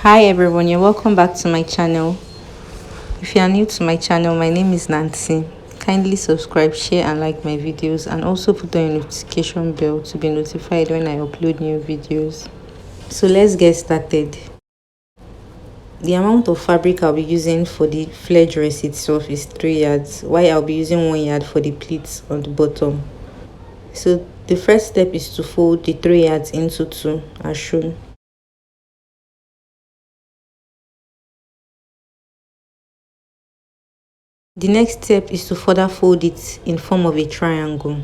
Hi everyone, you're welcome back to my channel. If you are new to my channel, my name is Nancy. Kindly subscribe, share and like my videos, and also put on your notification bell to be notified when I upload new videos. So let's get started. The amount of fabric I'll be using for the flare dress itself is 3 yards, while I'll be using 1 yard for the pleats on the bottom. So the first step is to fold the 3 yards into 2 as shown. The next step is to further fold it in form of a triangle.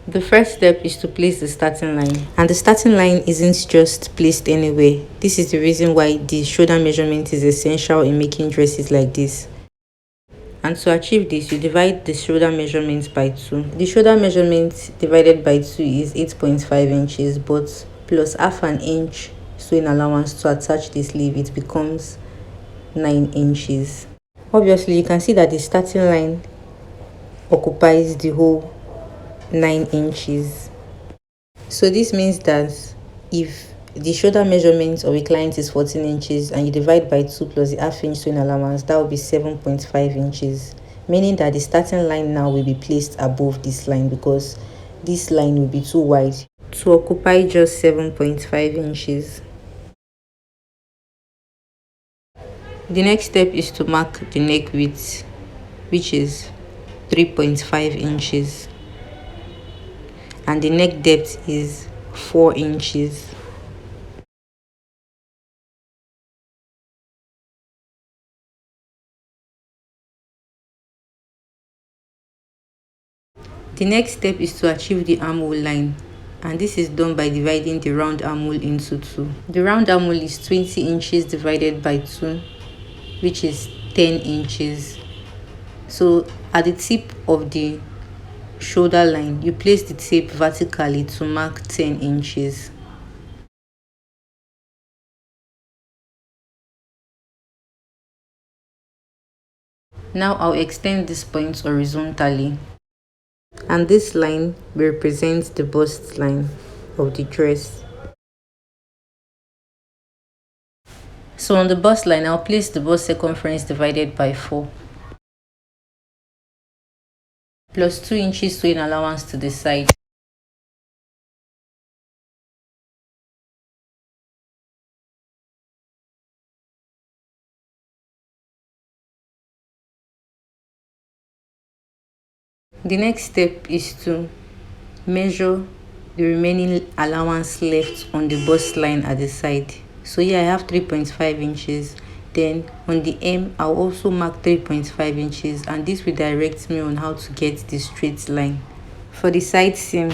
The first step is to place the starting line, and the starting line isn't just placed anywhere. This is the reason why the shoulder measurement is essential in making dresses like this. And to achieve this, you divide the shoulder measurement by 2. The shoulder measurement divided by 2 is 8.5 inches, but plus half an inch sewing allowance to attach the sleeve, it becomes 9 inches. Obviously, you can see that the starting line occupies the whole 9 inches. So this means that if the shoulder measurement of a client is 14 inches and you divide by 2 plus the half inch sewing allowance, that will be 7.5 inches, meaning that the starting line now will be placed above this line because this line will be too wide to occupy just 7.5 inches. The next step is to mark the neck width, which is 3.5 inches, and the neck depth is 4 inches. The next step is to achieve the armhole line, and this is done by dividing the round armhole into 2. The round armhole is 20 inches divided by 2, which is 10 inches. So at the tip of the shoulder line, you place the tape vertically to mark 10 inches. Now I'll extend this point horizontally, and this line represents the bust line of the dress. So on the bust line, I'll place the bust circumference divided by 4 plus 2 inches sewing allowance to the side. The next step is to measure the remaining allowance left on the bust line at the side. So here I have 3.5 inches. Then on the hem, I'll also mark 3.5 inches, and this will direct me on how to get the straight line. For the side seam,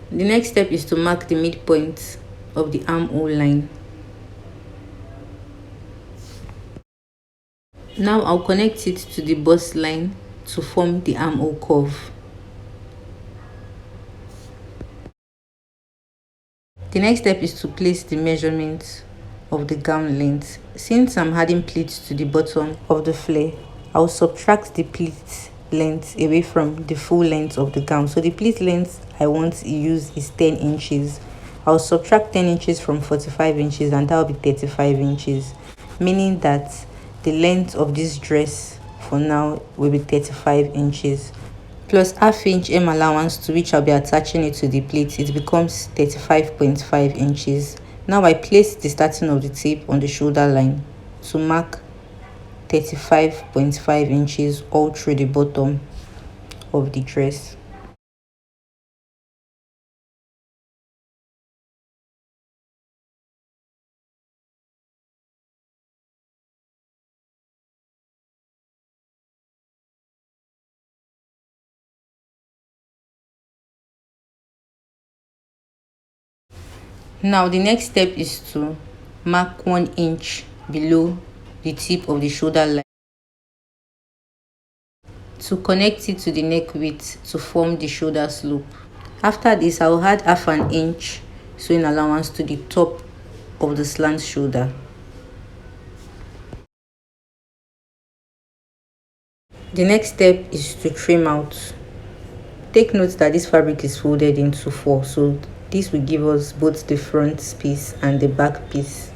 the next step is to mark the midpoint of the armhole line. Now I'll connect it to the bust line to form the armhole curve. The next step is to place the measurement of the gown length. Since I'm adding pleats to the bottom of the flare, I'll subtract the pleat length away from the full length of the gown. So the pleat length I want to use is 10 inches. I'll subtract 10 inches from 45 inches, and that will be 35 inches, meaning that the length of this dress for now will be 35 inches. Plus half inch hem allowance to which I'll be attaching it to the plate, it becomes 35.5 inches. Now I place the starting of the tape on the shoulder line to mark 35.5 inches all through the bottom of the dress. Now the next step is to mark 1 inch below the tip of the shoulder line to connect it to the neck width to form the shoulder slope. After this, I will add half an inch sewing allowance to the top of the slant shoulder. The next step is to trim out. Take note that this fabric is folded into 4, so this will give us both the front piece and the back piece.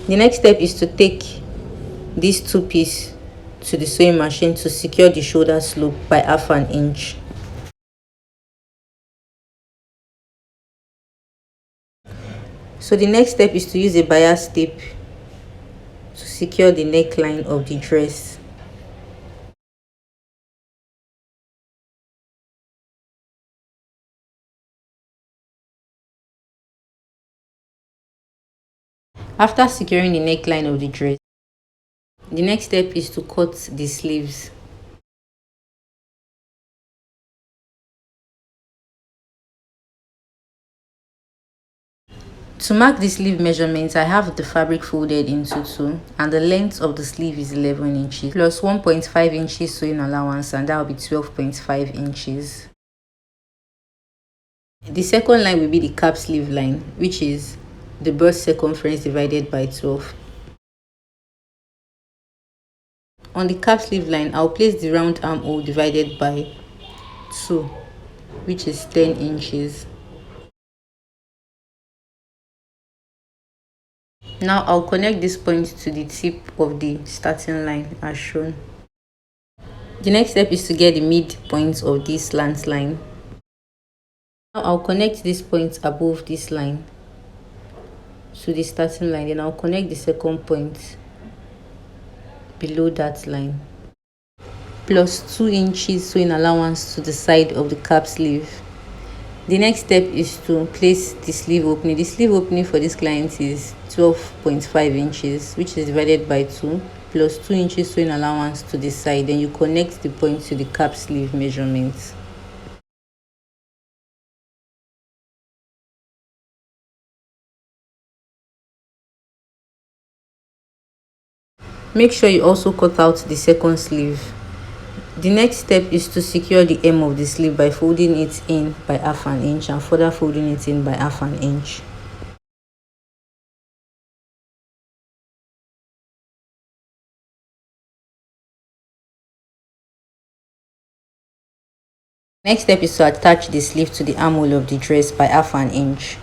The next step is to take these 2 pieces to the sewing machine to secure the shoulder slope by half an inch. So the next step is to use a bias tape to secure the neckline of the dress. After securing the neckline of the dress, the next step is to cut the sleeves. To mark the sleeve measurements, I have the fabric folded into 2 and the length of the sleeve is 11 inches plus 1.5 inches sewing allowance, and that will be 12.5 inches. The second line will be the cap sleeve line, which is the bust circumference divided by 12. On the cap sleeve line, I'll place the round armhole divided by 2, which is 10 inches. Now I'll connect this point to the tip of the starting line as shown. The next step is to get the midpoint of this slant line. Now I'll connect this point above this line to the starting line, then I'll connect the second point below that line, plus 2 inches sewing allowance to the side of the cap sleeve. The next step is to place the sleeve opening. The sleeve opening for this client is 12.5 inches, which is divided by 2, plus 2 inches sewing allowance to the side. Then you connect the point to the cap sleeve measurements. Make sure you also cut out the second sleeve. The next step is to secure the hem of the sleeve by folding it in by half an inch and further folding it in by half an inch. Next step is to attach the sleeve to the armhole of the dress by half an inch.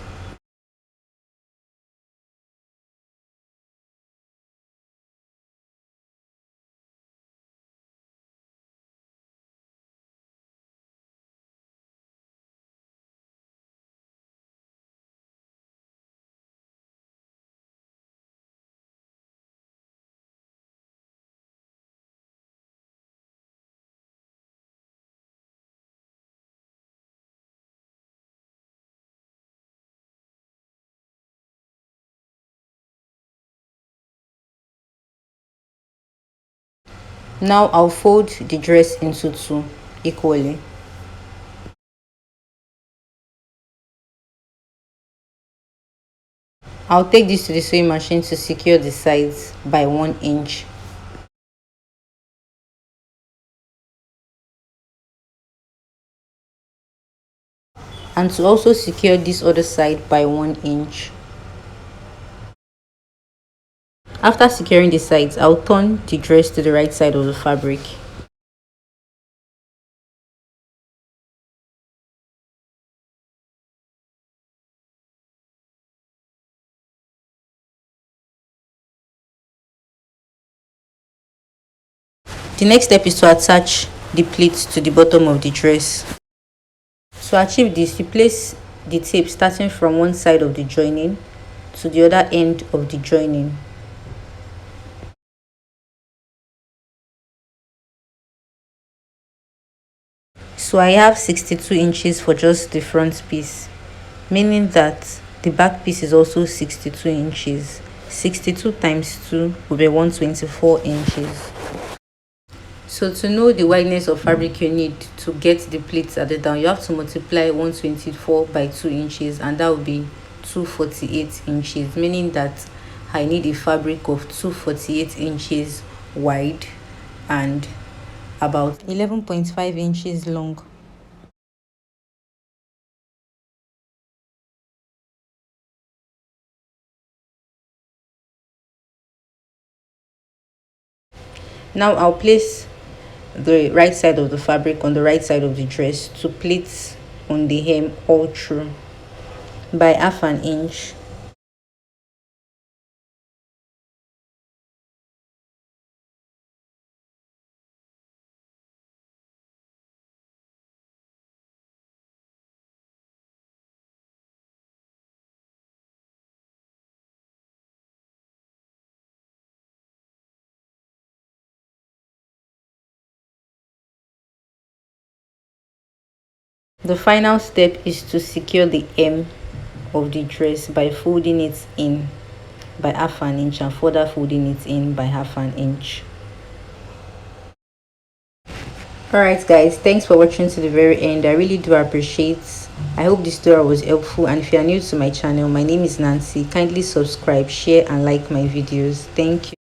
Now I'll fold the dress into 2 equally. I'll take this to the sewing machine to secure the sides by 1 inch. and to also secure this other side by 1 inch. After securing the sides, I'll turn the dress to the right side of the fabric. The next step is to attach the pleats to the bottom of the dress. To achieve this, you place the tape starting from one side of the joining to the other end of the joining. So I have 62 inches for just the front piece, meaning that the back piece is also 62 inches. 62 times 2 will be 124 inches. So to know the wideness of fabric you need to get the pleats added down, you have to multiply 124 by 2 inches, and that will be 248 inches, meaning that I need a fabric of 248 inches wide and about 11.5 inches long. Now I'll place the right side of the fabric on the right side of the dress to pleats on the hem all through by 1/2 inch. The final step is to secure the hem of the dress by folding it in by 1/2 inch and further folding it in by 1/2 inch. Alright guys, thanks for watching to the very end. I really do appreciate. I hope this tutorial was helpful, and if you are new to my channel, my name is Nancy. Kindly subscribe, share and like my videos. Thank you.